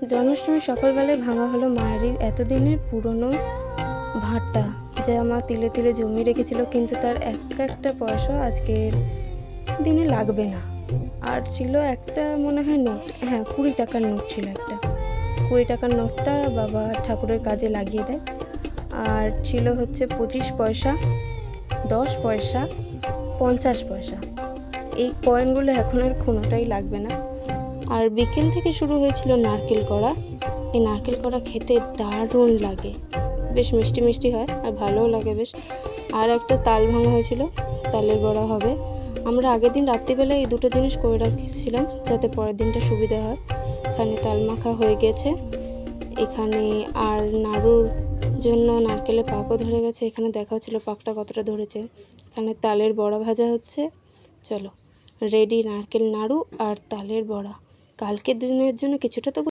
জন্মাষ্টমী সকালবেলায় ভাঙা হলো মায়েরই এতদিনের পুরনো ভাঁড়টা, যা মা তিলে তিলে জমিয়ে রেখেছিল, কিন্তু তার একটা পয়সা আজকের দিনে লাগবে না। আর ছিল একটা মনে হয় নোট, হ্যাঁ 20 টাকার নোট ছিল একটা। 20 টাকার নোটটা বাবা ঠাকুরের কাজে লাগিয়ে দেয়। আর ছিল হচ্ছে 25 পয়সা, 10 পয়সা, 50 পয়সা। এই কয়েনগুলো এখন আর কোনোটাই লাগবে না। আর বিকেল থেকে শুরু হয়েছিল নারকেল কড়া। এই নারকেল কড়া খেতে দারুণ লাগে, বেশ মিষ্টি মিষ্টি হয় আর ভালোও লাগে বেশ। আর একটা তাল ভাঙা হয়েছিল, তালের বড়া হবে। আমরা আগের দিন রাত্রিবেলায় এই দুটো জিনিস করে রাখছিলাম যাতে পরের দিনটা সুবিধা হয়। এখানে তাল মাখা হয়ে গেছে, এখানে আর নাড়ুর জন্য নারকেলের পাকও ধরে গেছে। এখানে দেখা হচ্ছিল পাকটা কতটা ধরেছে। এখানে তালের বড়া ভাজা হচ্ছে। চলো রেডি নারকেল নাড়ু আর তালের বড়া। কালকের দিনের জন্য কিছুটা তো